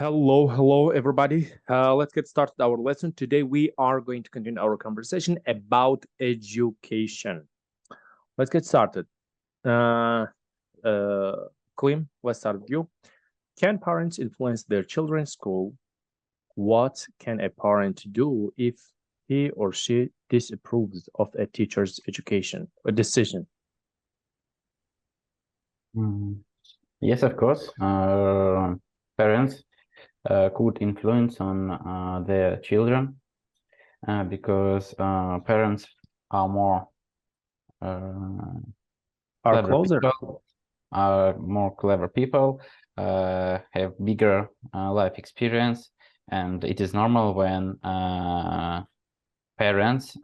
Hello, everybody. Let's get started our lesson. Today, we are going to continue our conversation about education. Let's get started. Uh, Klim, let's start with you. Can parents influence their children's school? What can a parent do if he or she disapproves of a teacher's education or decision? Yes, of course. Parents could influence on their children because parents are more Are clever closer. people, have bigger life experience, and it is normal when parents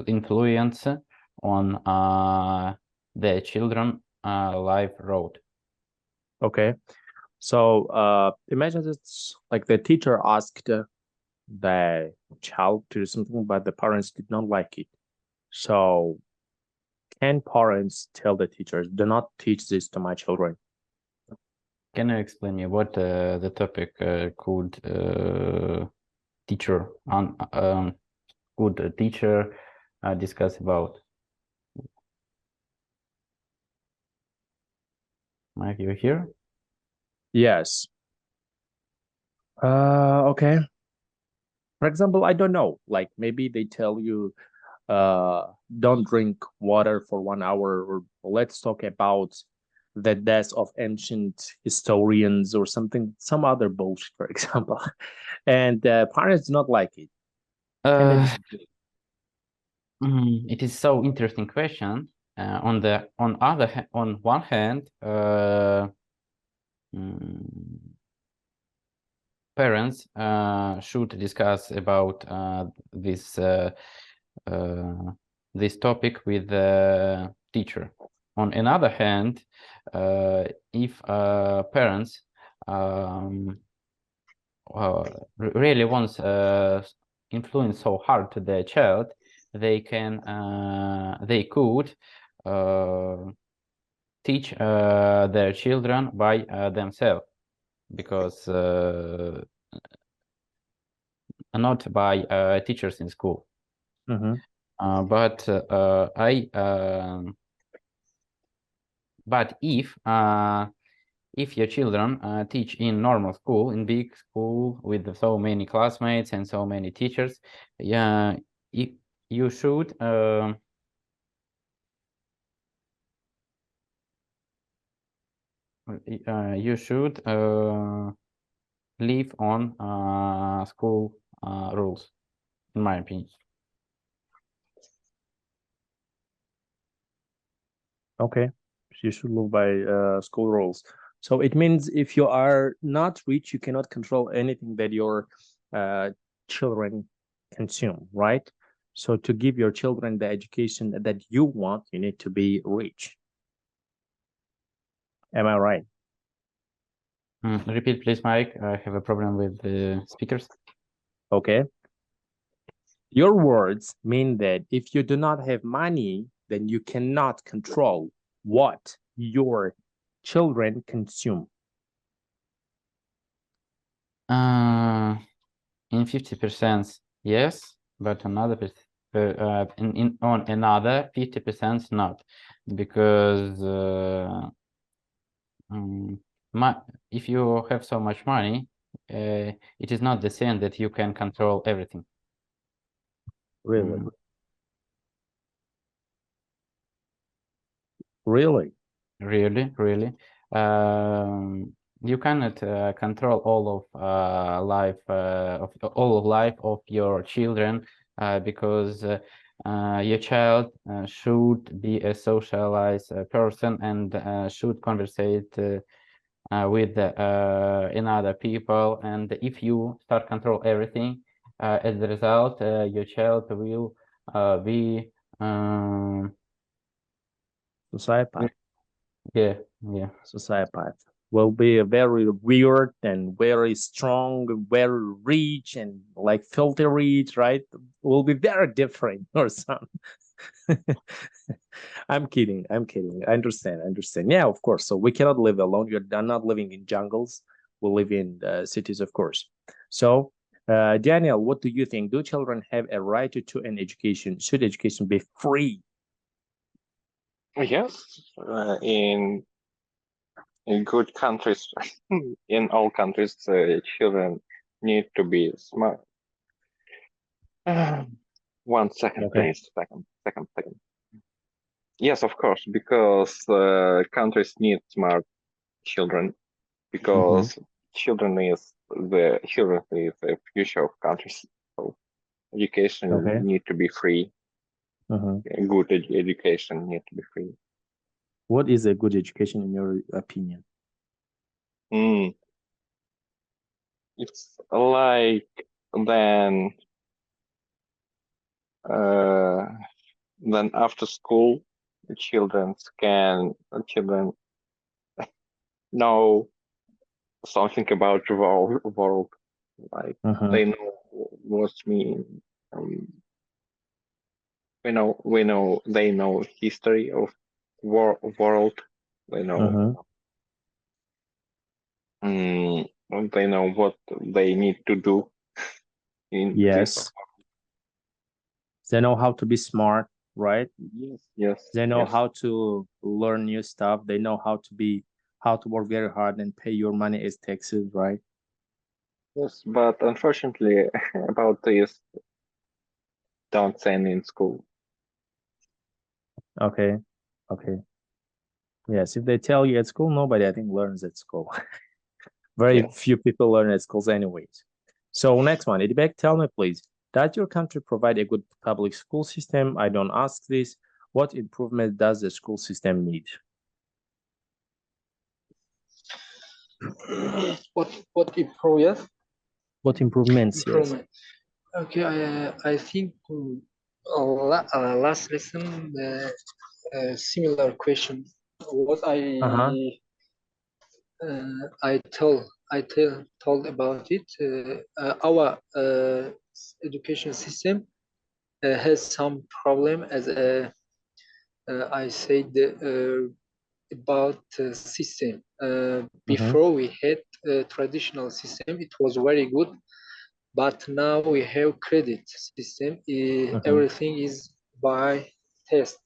influence on their children life road. Okay. So imagine it's like the teacher asked the child to do something, but the parents did not like it. So can parents tell the teachers, do not teach this to my children? Can you explain me what the topic could teacher discuss about? Mike, you here? Yes. Okay. For example, I don't know. Like maybe they tell you, don't drink water for 1 hour, or let's talk about the death of ancient historians or something, some other bullshit, for example. And parents do not like it. Can they do? It is so interesting question. On one hand, parents should discuss about this topic with the teacher. On another hand, if parents really wants influence so hard to their child, they could teach their children by themselves, because not by teachers in school. But if your children teach in normal school, in big school with so many classmates and so many teachers, yeah, you should live on school rules, in my opinion. Okay, you should live by school rules. So it means if you are not rich, you cannot control anything that your children consume, right? So to give your children the education that you want, you need to be rich. Am I right? Repeat, please, Mike. I have a problem with the speakers. Okay. Your words mean that if you do not have money, then you cannot control what your children consume. In 50%, yes, but on another 50% not, because if you have so much money, it is not the same that you can control everything. Really? Really? Really. You cannot control all of life of your children, because your child should be a socialized person and should conversate with another people. And if you start control everything, as a result, your child will be Sociopath. yeah. Sociopath will be a very weird and very strong, very rich and like filthy rich, right? Will be very different or something. I'm kidding. I understand. Yeah, of course. So we cannot live alone. You're not living in jungles. we live in cities, of course. So, Daniel, what do you think? Do children have a right to an education? Should education be free? Yes, in good countries, in all countries, children need to be smart. 1 second, Okay. please. Second. Yes, of course, because countries need smart children, because children is the future of countries. So education Okay. need to be free. Good education need to be free. What is a good education in your opinion? It's like then after school, children know something about the world, like they know what's mean. They know history of world. They know. They know what they need to do in Yes. They know how to be smart, right? Yes. They know how to learn new stuff. They know how to work very hard and pay your money as taxes, right? Yes, but unfortunately, about this, don't send in school. Okay. Yes, if they tell you at school, nobody, I think, learns at school. Very few people learn at schools anyways. So next one, Idibek, tell me please, does your country provide a good public school system? I don't ask this. What improvement does the school system need? What improvement? What improvements? Yes. Okay, I think last lesson similar question. What I told about it. Our education system has some problem, as I said about system. Before we had a traditional system, it was very good, but now we have credit system. Everything is by test.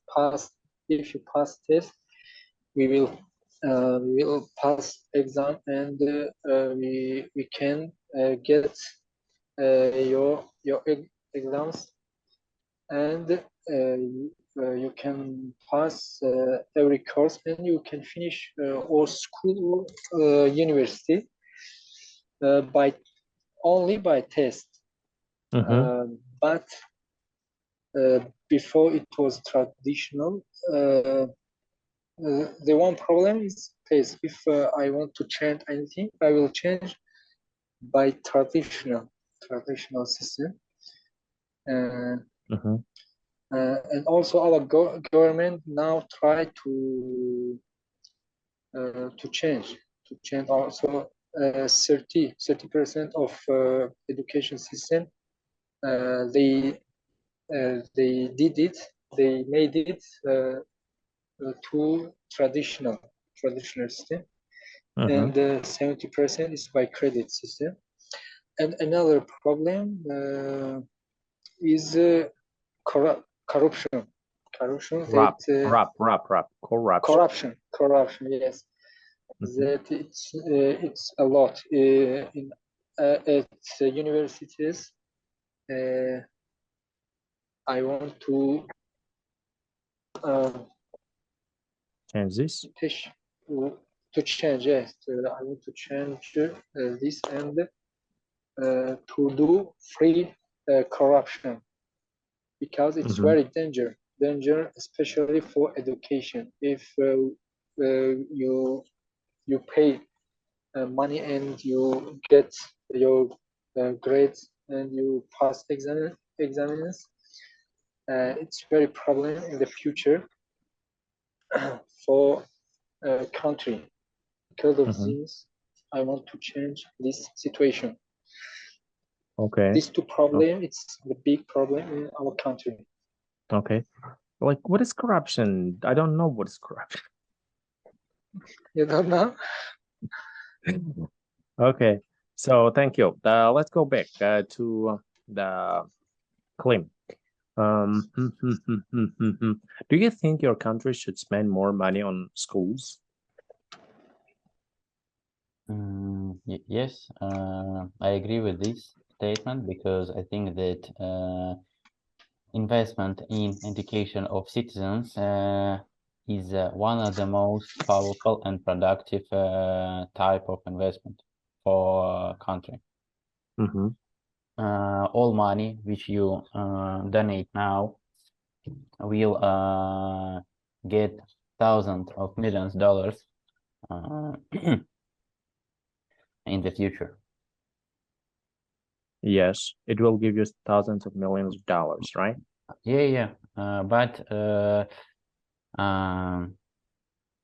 If you pass test, we will pass exam, and we can get your exams, and you can pass every course, and you can finish or school or university by only by test. But before it was traditional. The one problem is test. If I want to change anything, I will change by traditional system. And also our government now try to change also 30% of education system. They did it. They made it to traditional system, and 70% is by credit system. And another problem is corruption. Corruption. Yes, that it's a lot in at universities. I want to change this. To change, yes. I want to change this, and to do free corruption, because it's very danger, especially for education. If you pay money and you get your grades and you pass exams, it's very problem in the future for country. Because of this, I want to change this situation. Okay. These two problems, it's the big problem in our country. Okay. Like, what is corruption? I don't know what is corruption. You don't know? Okay, so thank you. Let's go back to the claim. Do you think your country should spend more money on schools? Yes, I agree with this statement because I think that investment in education of citizens is one of the most powerful and productive type of investment for a country. All money which you donate now will get thousands of millions dollars in the future. Yes, it will give you thousands of millions of dollars, right? Yeah. But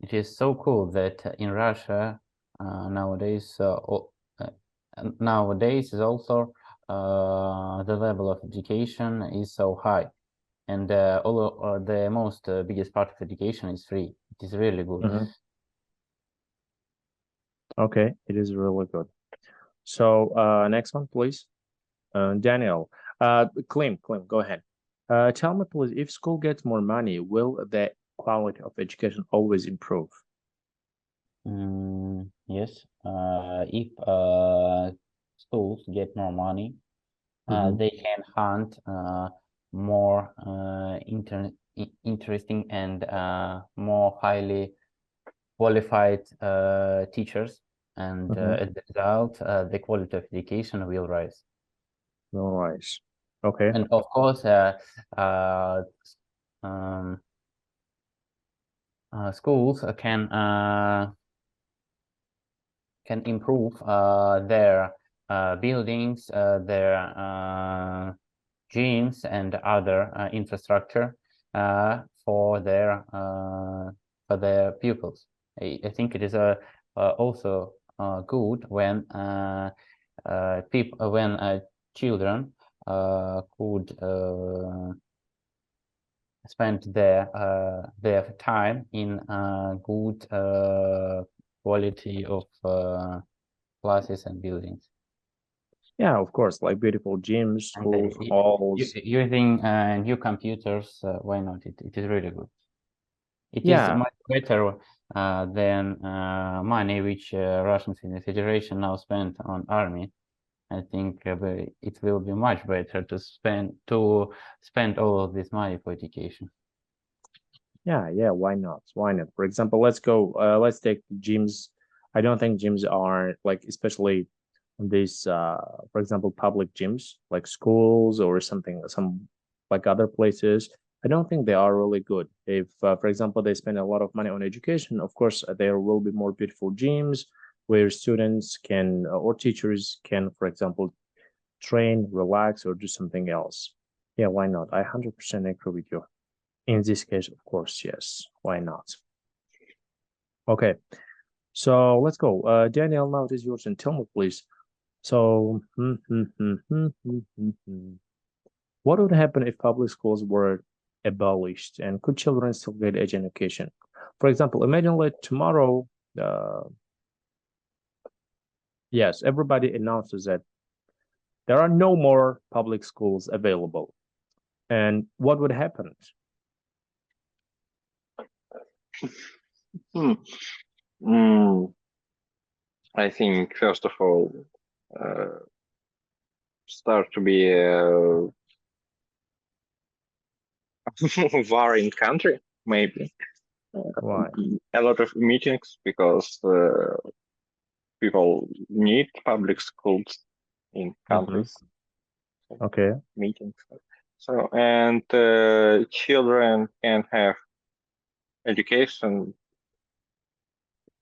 it is so cool that in Russia nowadays is also the level of education is so high, and the most biggest part of education is free. It is really good. Okay, it is really good. So next one, please. Daniel, Clem, go ahead. Tell me, please, if school gets more money, will the quality of education always improve? Yes, if schools get more money, they can hunt more interesting and more highly qualified teachers, and as a result, the quality of education will rise. All right. Okay. And of course, schools can improve their buildings, their gyms, and other infrastructure for their pupils. I think it is also good when children could spend their time in good quality of classes and buildings. Yeah, of course, like beautiful gyms, schools, And halls. using new computers, why not? It is really good. It is Yeah. much better than money which Russian Federation now spend on army. I think it will be much better to spend all of this money for education. Yeah, why not? Why not? For example, let's take gyms. I don't think gyms are like, especially these for example, public gyms like schools or some like other places. I don't think they are really good. If for example, they spend a lot of money on education, of course there will be more beautiful gyms where students can or teachers can, for example, train, relax, or do something else. Yeah, why not? I 100% agree with you. In this case, of course, yes. Why not? Okay, so let's go. Daniel, now it is yours, and tell me, please. So, what would happen if public schools were abolished, and could children still get education? For example, imagine like tomorrow, yes, everybody announces that there are no more public schools available. And what would happen? I think first of all, start to be a war in country, maybe. Why? A lot of meetings because people need public schools in countries. Okay. Meetings. So, and children can have education.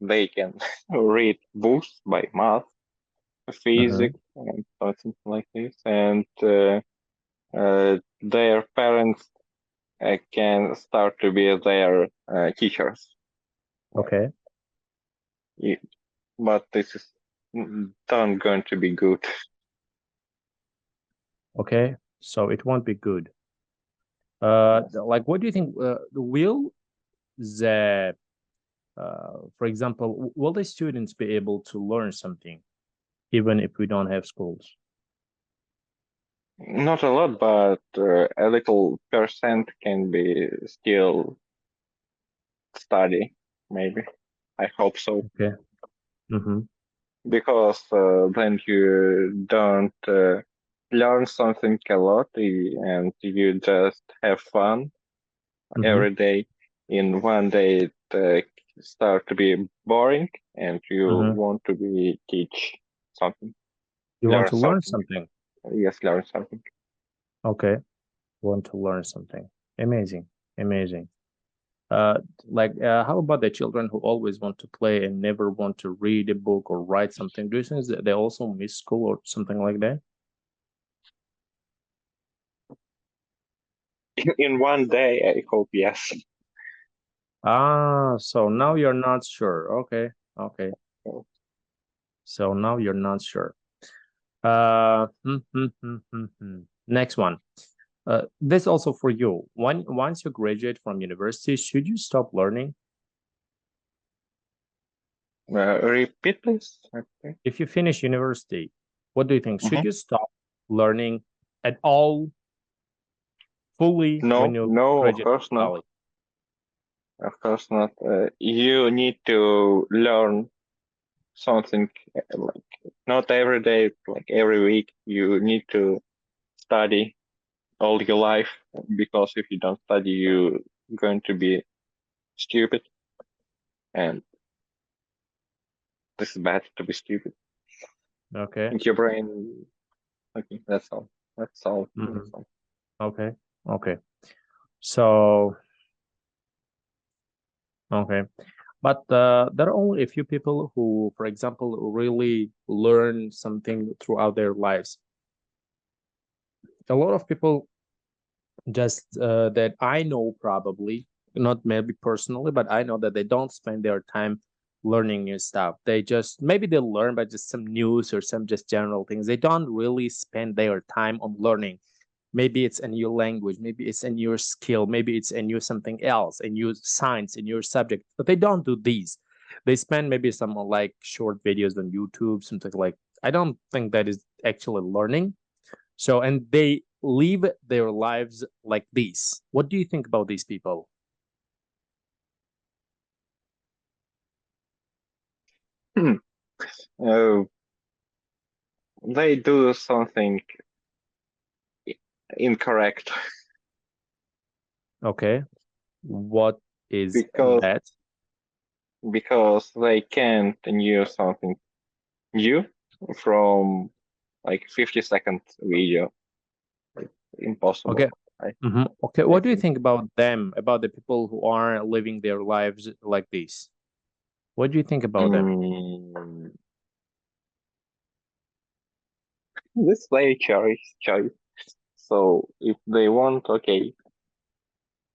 They can read books by math, physics, and something like this. And their parents can start to be their teachers. Okay. But this is not going to be good. Okay, so it won't be good. Like, what do you think? Will the, for example, will the students be able to learn something even if we don't have schools? Not a lot, but a little percent can be still study, maybe. I hope so. Okay. Mm-hmm. Because then you don't learn something a lot and you just have fun Mm-hmm. every day. In one day, it start to be boring, and you Mm-hmm. want to be teach something. You want Learn to learn something. something. Yes, learn something. Okay. Want to learn something. Amazing. Amazing. How about the children who always want to play and never want to read a book or write something? Do you think that they also miss school or something like that? In one day, I hope yes. Ah, so now you're not sure. Okay. Okay. Oh. So now you're not sure. Next one. This also for you. Once you graduate from university, should you stop learning? Repeat, please. Okay. If you finish university, what do you think? Should Mhm. you stop learning at all, fully, when No, you no, of graduate course from not. college? Of course not. You need to learn something like not every day, like every week. You need to study all your life because if you don't study, you're going to be stupid, and this is bad to be stupid. Okay. And your brain. Okay, that's all. That's all. Mhm. That's all. Okay. Okay. So, okay. But there are only a few people who, for example, really learn something throughout their lives. A lot of people just that I know, probably not maybe personally, but I know that they don't spend their time learning new stuff. They just, maybe they learn by just some news or some just general things. They don't really spend their time on learning. Maybe it's a new language, maybe it's a new skill, maybe it's a new something else, a new science, a new subject, but they don't do these. They spend maybe some like short videos on YouTube, something like, I don't think that is actually learning. So, and they live their lives like this. What do you think about these people? Uh, they do something incorrect Okay. What is because that? they can't knew something new from like 50-second video. It's impossible. Okay. Okay. I What do you think. think about them, about the people who are living their lives like this? What do you think about them? Mm, this very choice. So if they want, okay.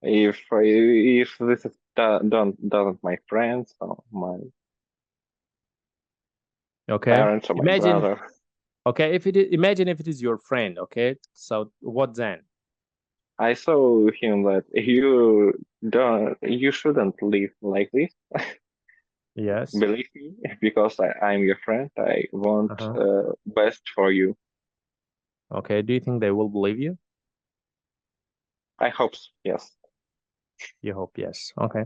If this is doesn't my friends or my Okay. parents or my Imagine, brother, okay, if it is, imagine if it is your friend, okay? So what then? I saw him that you shouldn't live like this. Yes. Believe me, because I'm your friend. I want Uh-huh. best for you. Okay. Do you think they will believe you? I hope so, yes. You hope yes. Okay.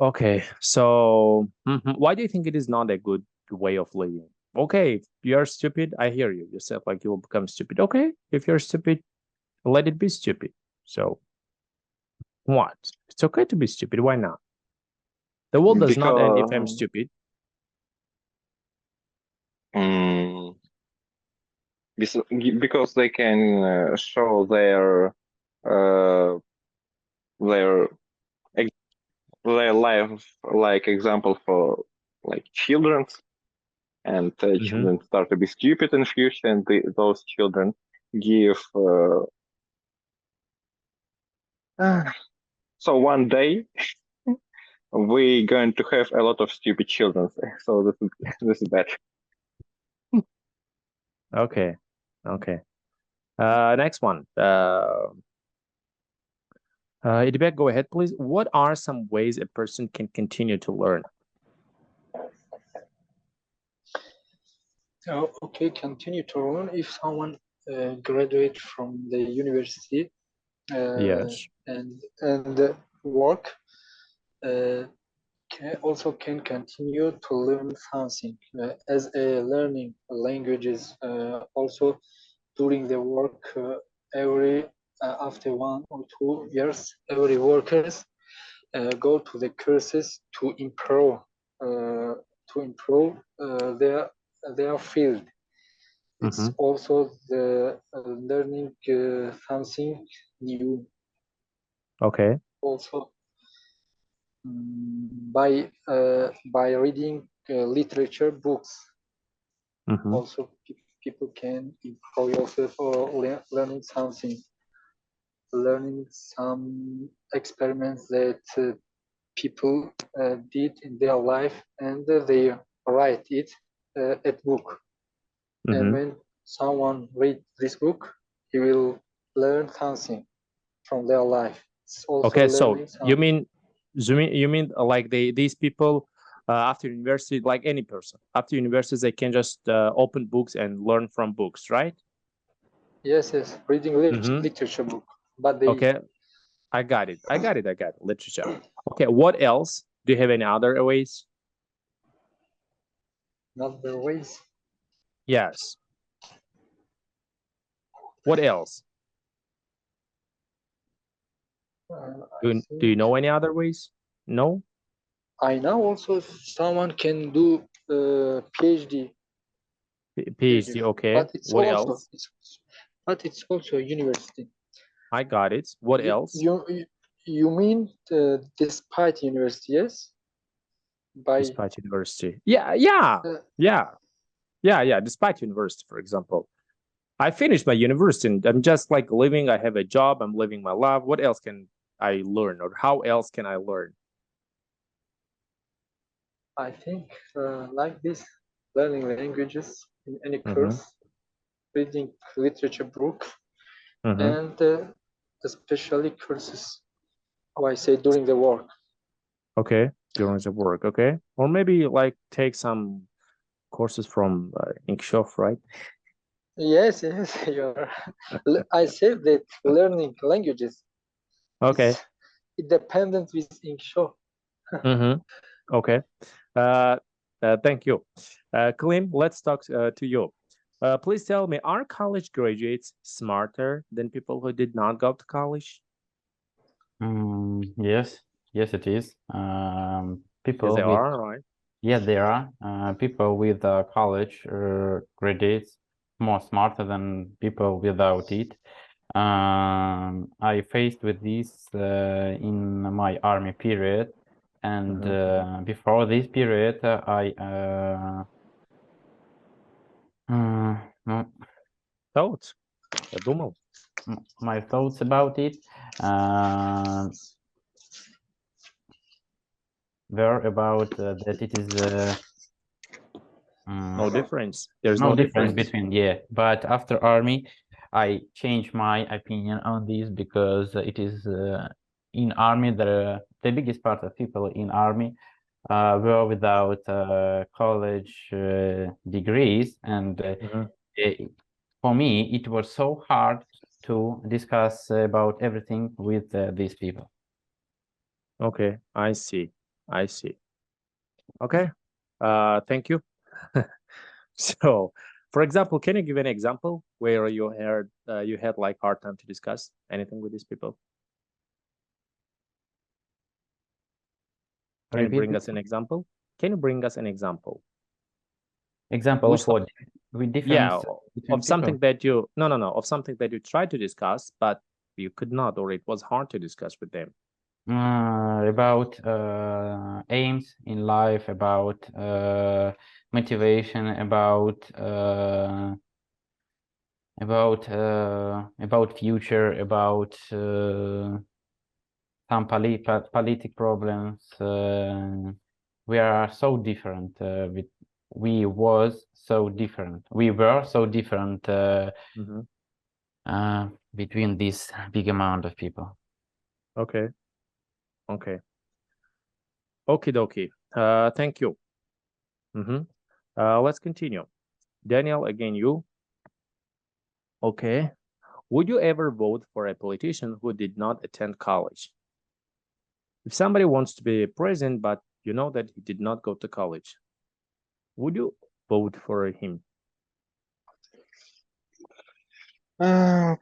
Okay. So why do you think it is not a good way of living? Okay, you're stupid. I hear you. You said like you will become stupid. Okay, if you're stupid, let it be stupid. So what? It's okay to be stupid. Why not? The world does not end if I'm Because stupid. mm, because they can show uh, their their life like example for like children, and children start to be stupid in future, and those children give so one day we're going to have a lot of stupid children, so this is bad. Okay. Okay. Next one. Idibek, go ahead, please. What are some ways a person can continue to learn? Okay, continue to learn if someone graduate from the university Yes. and work also can continue to learn something as a learning languages also during the work every after 1 or 2 years every workers go to the courses to improve their field. It's also the learning something new. Okay. Also by reading literature books. Also people can improve yourself or learning something, learning some experiments that people did in their life and they write it at book. And when someone read this book, he will learn something from their life. It's also Okay, so learning something. you mean like these people after university, like any person after university, they can just open books and learn from books, right? Yes, reading literature book, but they Okay, I got it. Literature. Okay, what else? Do you have any other ways? not their ways. Yes. What else? Do you know any other ways? No? I know also someone can do PhD. PhD, okay. But it's What also else? it's also a university. I got it. What else? You mean despite university, yes? Despite university. Yeah. Despite university, for example. I finished my university and I'm just like living. I have a job. I'm living my life. What else can I learn, or how else can I learn? I think like this, learning languages in any course, reading literature book, and especially courses. How I say during the work. Okay, during the work. Okay, or maybe like take some courses from Inkishof, right? Yes, you're. I said that learning languages. Okay. It dependent with Inkishof. Okay. Thank you. Klim, let's talk to you. Please tell me, are college graduates smarter than people who did not go to college? Yes, it is. People Yes, they with are, right? Yeah, there are people with college grades more smarter than people without it. I faced with this in my army period, and before this period, Thoughts? Я думал. my thoughts about it were about that it is No difference. There's no no difference difference. between, but after army, I changed my opinion on this because it is in army the biggest part of people in army were without college degrees, and for me it was so hard to discuss about everything with these people. Okay, I see. Okay, thank you. So, for example, can you give an example where you had like hard time to discuss anything with these people? Can you bring us an example? Example of what? With difference of something that you of something that you tried to discuss, but you could not, or it was hard to discuss with them. About aims in life, about motivation, about future, about some politic problems. We are so different. We were so different between this big amount of people. Okay. Okie dokie. Thank you. Let's continue. Daniel, again, you. Okay. Would you ever vote for a politician who did not attend college? If somebody wants to be president, but you know that he did not go to college, would you vote for him? I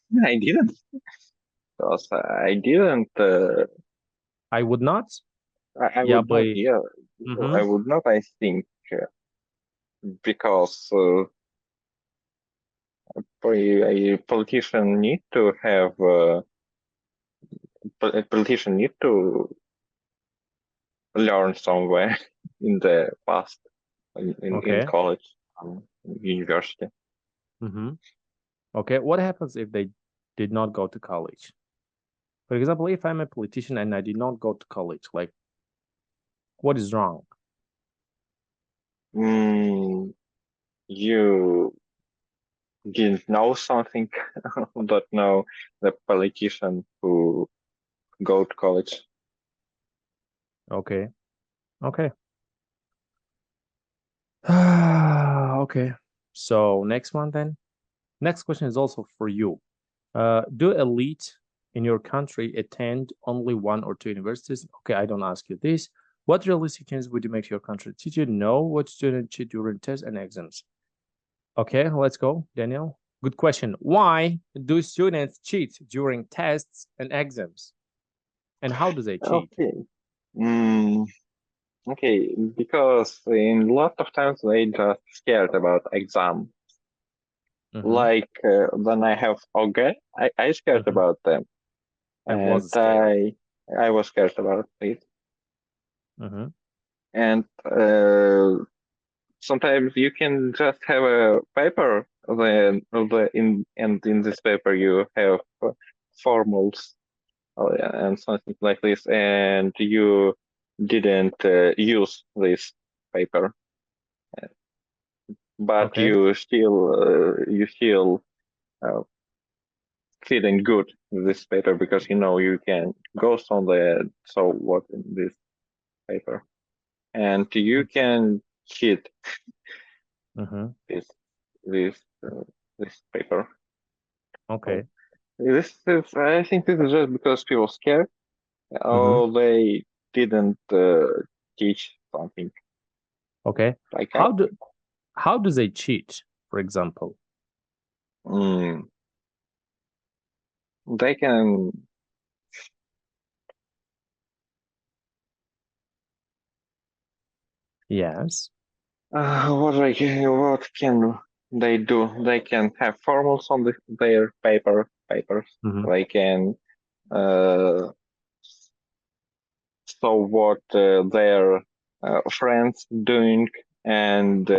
didn't, because I didn't. I would not. I Yeah, would not. but Yeah, I would not. I think because a politician need to have a politician need to learn somewhere in the past, in Okay. college, university. Okay. What happens if they did not go to college? For example, if I'm a politician and I did not go to college, like, what is wrong? You didn't know something, but know the politician who go to college. Okay. Okay. Okay. So next one then. Next question is also for you. Do elite in your country attend only one or two universities? Okay, I don't ask you this. What realistic changes would you make to your country? Did you know what students cheat during tests and exams? Okay, let's go, Daniel. Good question. Why do students cheat during tests and exams? And how do they cheat? Okay. Okay, because in a lot of times they just scared about exam. Like when I have OGE, I scared about them. I And was scared. I was scared about it. And sometimes you can just have a paper, in this paper you have formals and something like this, and you didn't use this paper, but Okay. you still feeling good with this paper because you know you can go somewhere, so what in this paper, and you can cheat this paper. Okay. This is, I think this is just because people scared, or they didn't teach something. Okay. Like how do they cheat, for example? They can. Yes. What can they do? They can have formals on their papers. They can show what their friends doing and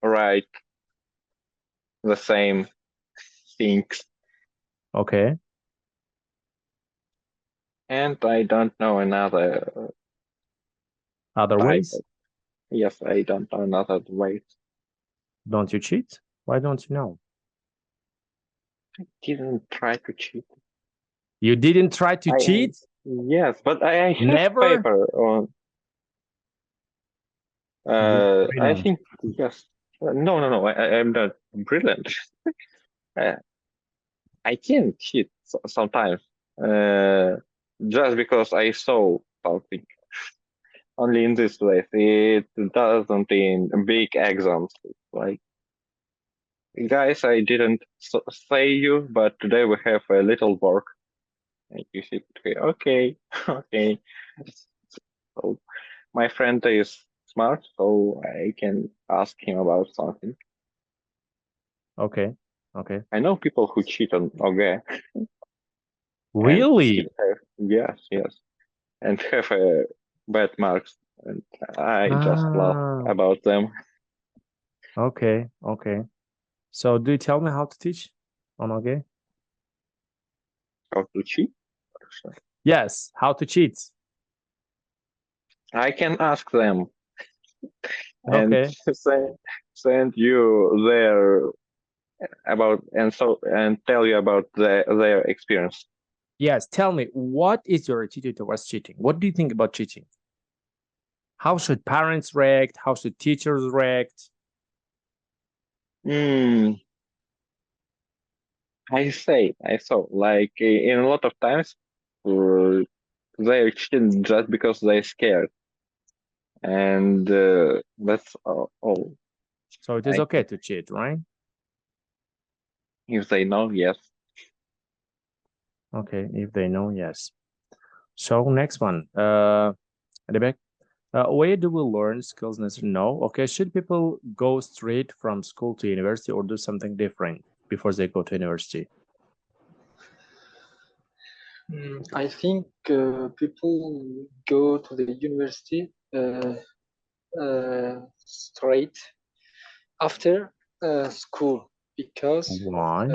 write the same things. Okay. And I don't know another Other ways? Yes, I don't know another ways. Don't you cheat? Why don't you know? I didn't try to cheat. You didn't try to cheat? Yes, but I have Never? paper on. I think yes. No. I'm not brilliant. I can cheat sometimes, just because I saw something. Only in this place, it doesn't in big exams. Like, guys, I didn't say you, but today we have a little work. And you should say, okay, okay. So my friend is smart, so I can ask him about something. Okay. I know people who cheat on OGE. Really? Yes. And have bad marks. And I just laugh about them. Okay. So do you tell me how to teach on OGE? How to cheat? Yes, how to cheat. I can ask them and send you their about and tell you about their experience. Yes, tell me, what is your attitude towards cheating? What do you think about cheating? How should parents react? How should teachers react? I saw like in a lot of times they're cheating just because they're scared, and that's all. So it is I okay to cheat, right? If they know, yes. Okay, if they know, yes. So next one, Rebecca, where do we learn skills necessary? No. Okay, should people go straight from school to university or do something different before they go to university? I think people go to the university straight after school because Why?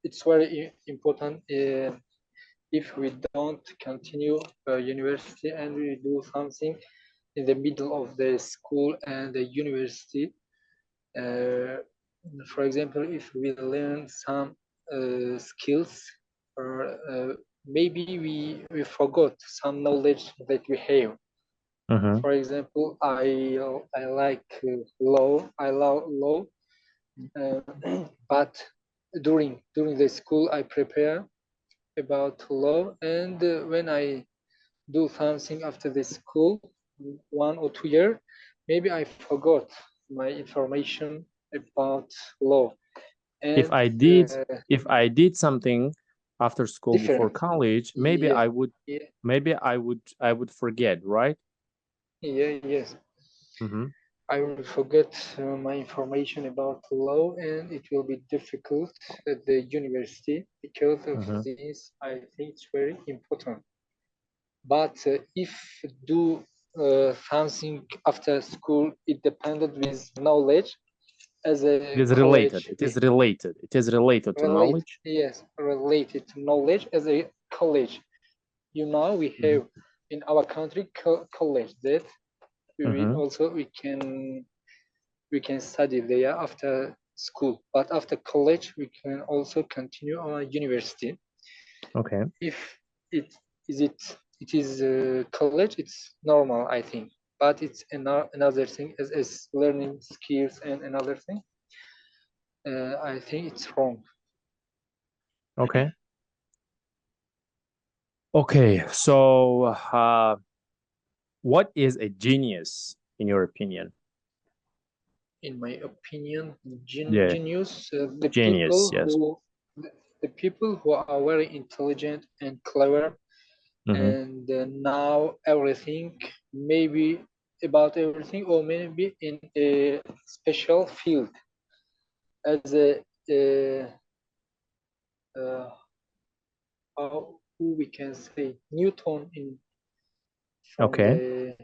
it's very important. If we don't continue university and we do something in the middle of the school and the university, for example, if we learn some skills, or maybe we forgot some knowledge that we have. For example, I like law. I love law, but during the school I prepare about law, and when I do something after the school, 1 or 2 years, maybe I forgot my information about law. And If I did something after school before different, college, maybe yeah, I would forget, right? yes. I will forget my information about law, and it will be difficult at the university. Because of this, I think it's very important. But if do something after school, it depended with knowledge as a It is related. college. It is related. It is related to knowledge. Yes, related to knowledge as a college. You know, we have in our country college that we can study there after school, but after college we can also continue our university. Okay. If it is college, it's normal, I think, but it's another thing as learning skills, and another thing I think it's wrong. Okay. Okay, so what is a genius in your opinion? In my opinion, Yeah, genius, genius, yes. the people who are very intelligent and clever, and now everything, maybe about everything, or maybe in a special field, as a how we can say Newton in from Okay.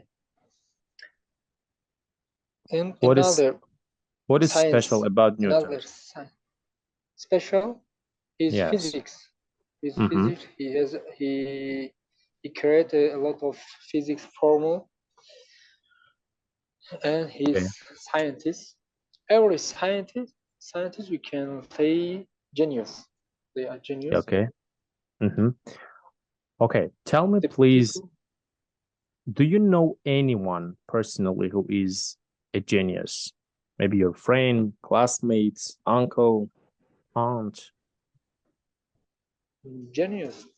and What is science, special about Newton? another special is Yes. physics. His physics, he created a lot of physics formula, and he's scientist. Every scientist we can say genius. They are genius. Okay. Okay, tell me please, do you know anyone personally who is a genius? Maybe your friend, classmates, uncle, aunt? Genius.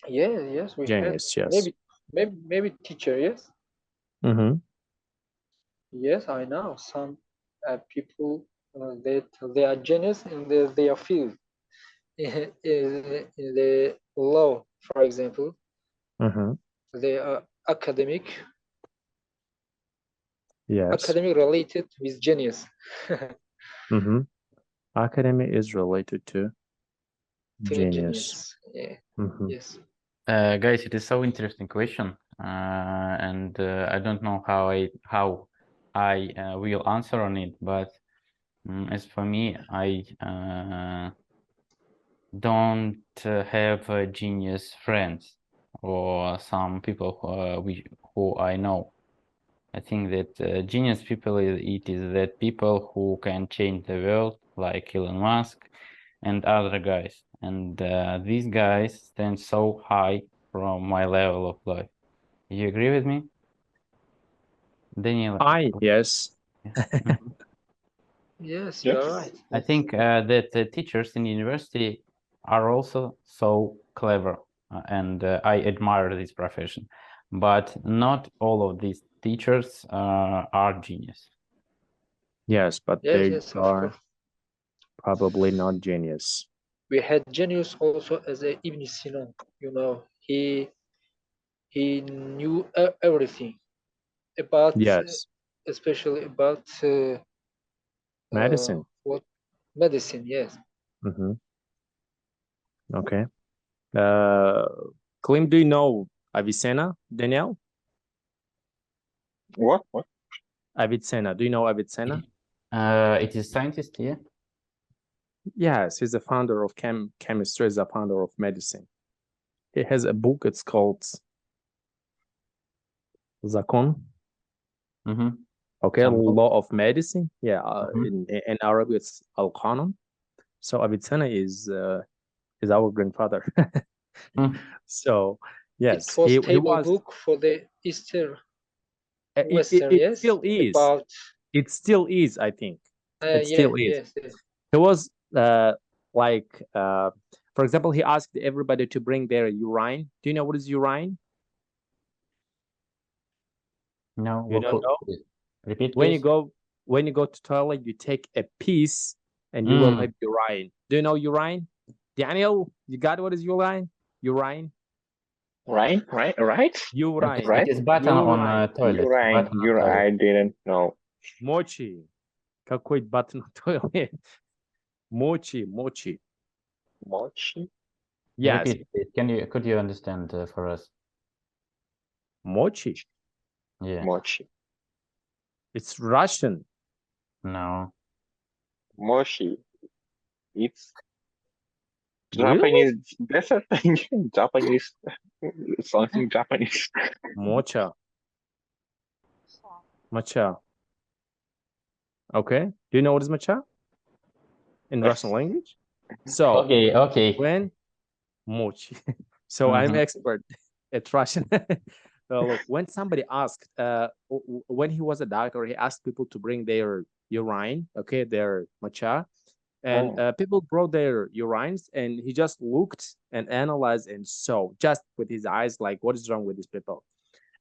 Yes, we Genius, have. yes. Maybe teacher, yes. Yes, I know some people that they are genius in their field. In the law, for example, they are academic. Yes. Academic related with genius. Academy is related to genius. Yeah. Yes. Guys, it is so interesting question, and I don't know how I will answer on it, but as for me, I don't have genius friends or some people who I know. I think that genius people it is that people who can change the world, like Elon Musk and other guys. and these guys stand so high from my level of life. You agree with me, Daniel? Yes. Mhm. Yes, Yes. you're right. I think that the teachers in university are also so clever, and I admire this profession. But not all of these teachers are genius. Yes, but Yes, they yes, of are course. probably not genius. We had genius also as a Ibn Sina. You know, he knew everything about, Yes. especially about Medicine. what medicine. Yes. Mm-hmm. Okay. Klim, do you know Avicenna, Danielle? What? Avicenna. Do you know Avicenna? It is scientist, yeah. Yes, he's the founder of chemistry, he's the founder of medicine. He has a book, it's called Zakon. Mm-hmm. Okay, Some book. law of medicine. Yeah, Mhm. in Arabic it's Al-Qanon. So Avicenna is our grandfather. Mm. So yes, It was he table was. book for the Eastern It Western. Yes, still is. about. It still is. I think it Yeah, still is. yes, yes. He was like for example, he asked everybody to bring their urine. Do you know what is urine? No, You don't know? repeat, When you please. go to toilet, you take a piece and you will Mm. have urine. Do you know urine? Daniel, you got what is urine? Urine? Right? Urine. Right? It is button on Urine. toilet. Button on toilet. I didn't know. Мочи. Какой button on toilet? Mochi. Mochi? Yes. Repeat, please. Could you understand for us? Mochi. Yeah. Mochi. It's Russian. No. Mochi. It's Really? Japanese. That's a thing. Japanese. Something Japanese. Mocha. Matcha. Okay. Do you know what is matcha in Russian language? So Okay. when mochi. So I'm Mhm. expert at Russian. Look, when somebody asked, when he was a doctor, he asked people to bring their urine, okay, their matcha, and Oh. people brought their urines, and he just looked and analyzed and saw just with his eyes, like, what is wrong with these people?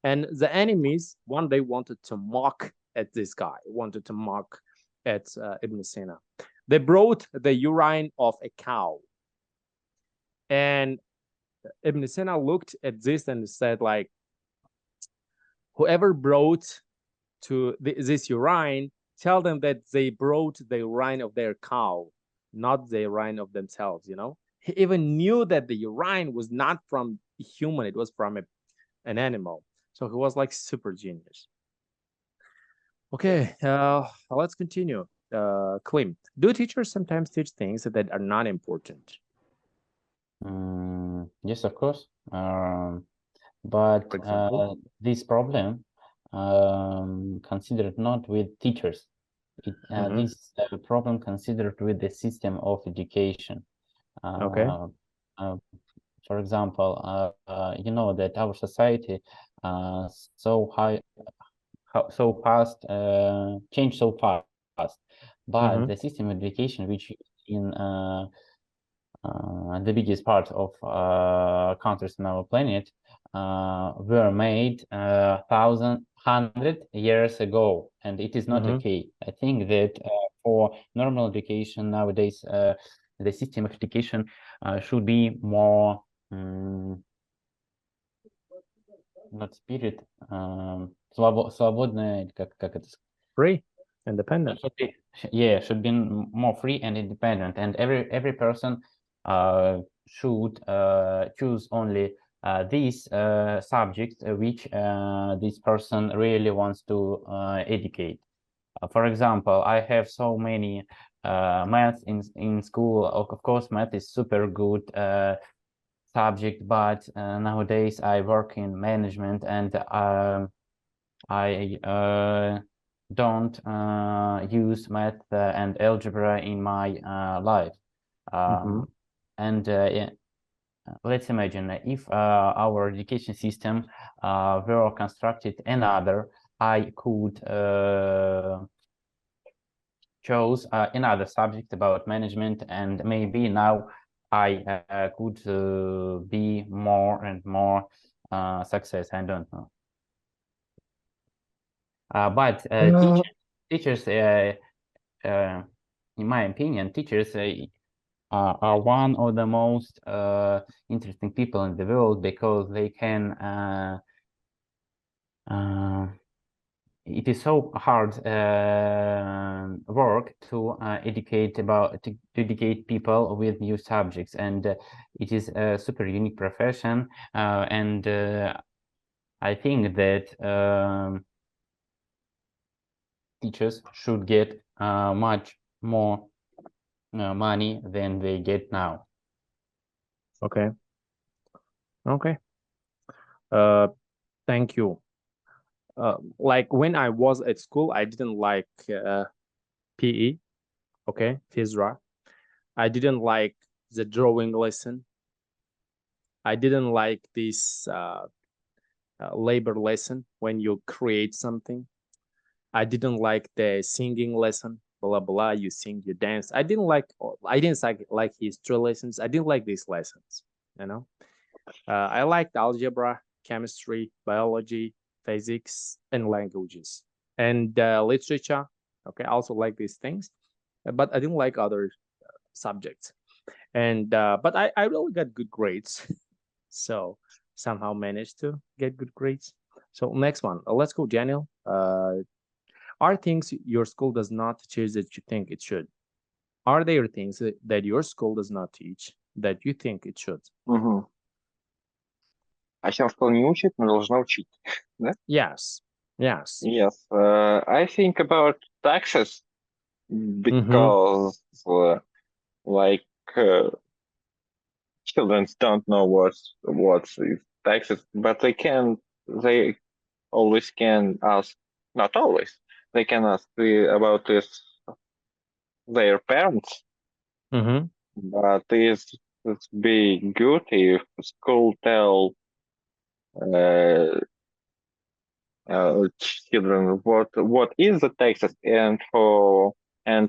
And the enemies one day wanted to mock at this guy, wanted to mock at Ibn Sina. They brought the urine of a cow, and Ibn Sina looked at this and said, like, whoever brought to this urine, tell them that they brought the urine of their cow, not the urine of themselves, you know? He even knew that the urine was not from a human, it was from an animal. So he was like super genius. Okay, let's continue. Klim, do teachers sometimes teach things that are not important? Yes, of course. But For example? this problem considered not with teachers. This problem considered with the system of education. Okay. For example, you know that our society so fast change so fast, but the system of education, which in the biggest part of countries on our planet were made 100 years ago, and it is not okay. I think that for normal education nowadays, the system of education should be more not spirit, свободное, как это сказать? Free, independent. Should be more free and independent, and every person should choose only these subjects which this person really wants to educate. For example, I have so many math in school. Of course, math is super good subject, but nowadays I work in management, and I don't use math and algebra in my life. And let's imagine if our education system were constructed another, I could chose another subject about management, and maybe now I could be more and more success. I don't know. But teachers, in my opinion, teachers are one of the most interesting people in the world, because they can it is so hard work to educate people with new subjects, and it is a super unique profession, and I think that teachers should get much more money than they get now. Okay. Okay. Thank you. Like when I was at school, I didn't like PE. Okay, Physra. I didn't like the drawing lesson. I didn't like this labor lesson when you create something. I didn't like the singing lesson. Blah blah. You sing, you dance. I didn't like history lessons. I didn't like these lessons. You know. I liked algebra, chemistry, biology, physics, and languages, and literature. Okay, I also like these things, but I didn't like other subjects. And but I really got good grades, so somehow managed to get good grades. So next one, let's go, Daniel. Are things your school does not teach that you think it should? Are there things that your school does not teach that you think it should? О чем школа не учит, но должна учить, да? Yes. Yes. Yes. I think about taxes because, like, children don't know what's taxes, but they always can ask. Not always. They can ask about this their parents. But it's be good if school tell children what is the taxes and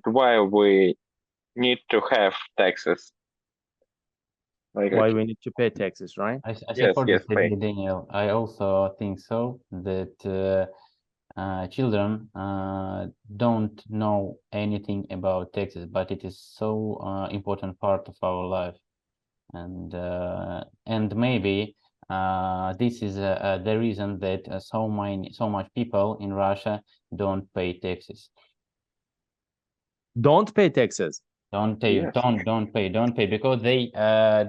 why we need to have taxes. Like, why we need to pay taxes, right? I Yes, support yes, this idea, Daniel. I also think so, that children don't know anything about taxes, but it is so important part of our life, and maybe this is the reason that so much people in Russia don't pay taxes. Don't pay taxes. Don't pay, Yes. don't pay, because they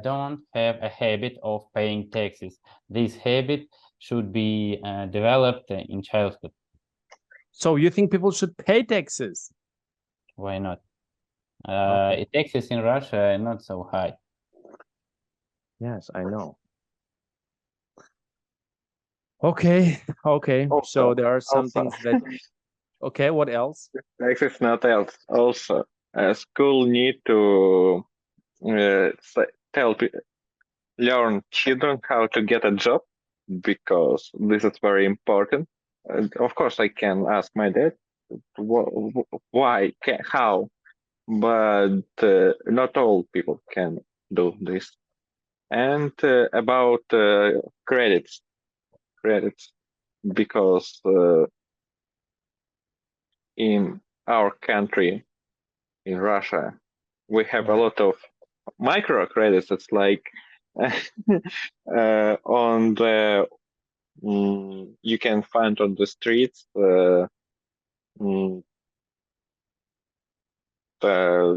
don't have a habit of paying taxes. This habit should be developed in childhood. So you think people should pay taxes? Why not? Okay. Taxes in Russia are not so high. Yes, I know. Okay. So there are some things that. Okay, what else? Taxes not else. Also, school need to learn children how to get a job, because this is very important. Of course, I can ask my dad why, how, but not all people can do this. And about credits, because in our country, in Russia, we have a lot of microcredits. It's like on the you can find on the streets the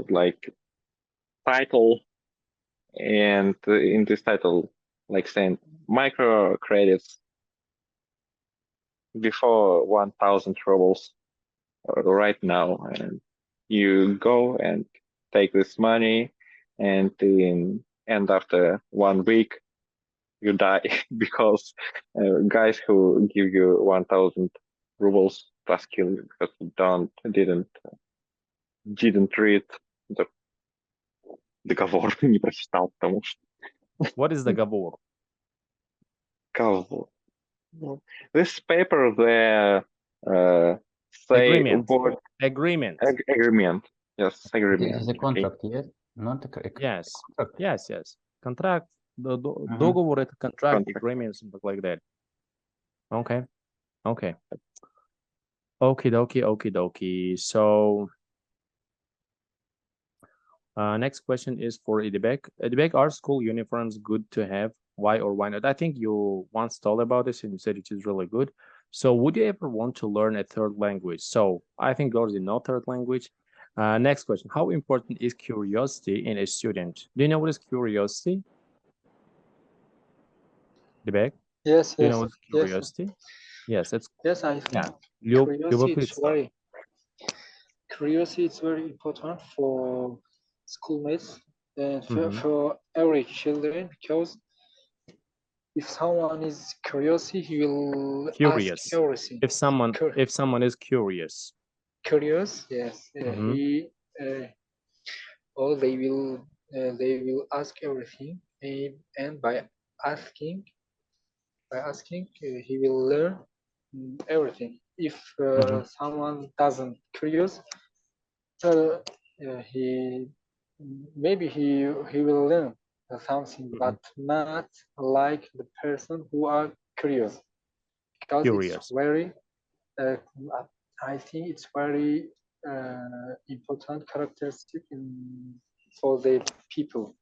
like title, and in this title, like saying microcredits before 1,000 rubles right now, and you go and take this money, and after 1 week you die because guys who give you 1,000 rubles plus kill you because you didn't read договор не прочитал, потому что What is the gabor? договор. This paper, the say Agreement. what Agreement. agreement. Yes, It agreement. is a contract, yes? Not a Yes. contract. Yes. Yes. Contract. Mhm. Договор это contract, Contract. agreement, something like that. Okay. Okay. Okie dokie. So next question is for Idibek. Idibek, are school uniforms good to have? Why or why not? I think you once told about this and you said it is really good. So would you ever want to learn a third language? So I think there's no third language. Next question. How important is curiosity in a student? Do you know what is curiosity? Idibek, Yes, do you yes, know what is yes, curiosity? Yes, it's yes. I think любопытство. curiosity is very important for schoolmates and Mhm. for every children, because if someone is curious, he will Curious. ask everything. If someone is curious. Curious, yes, Mhm. he or they will ask everything, and by asking he will learn everything. If Mhm. someone doesn't curious, he maybe he will learn something, Mhm. but not like the person who are curious, because Curious. it's very I think it's very important characteristic for the people,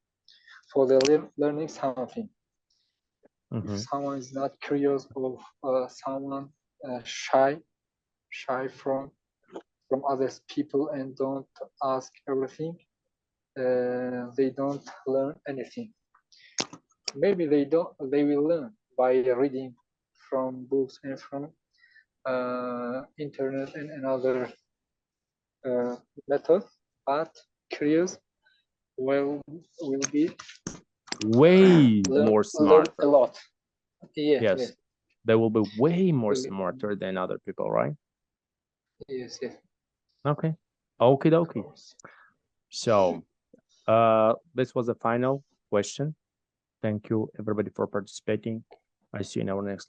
for the learning something. If Mhm. someone is not curious, or someone shy from other people and don't ask everything, they don't learn anything. Maybe they will learn by reading from books and from internet and another method, but curious will be Way learn more a smarter. lot. Yes, Yes. yes, They will be way more Really. smarter than other people, right? yes. Okay. Okie Of dokie. course. So this was the final question. Thank you everybody for participating. I see you in our next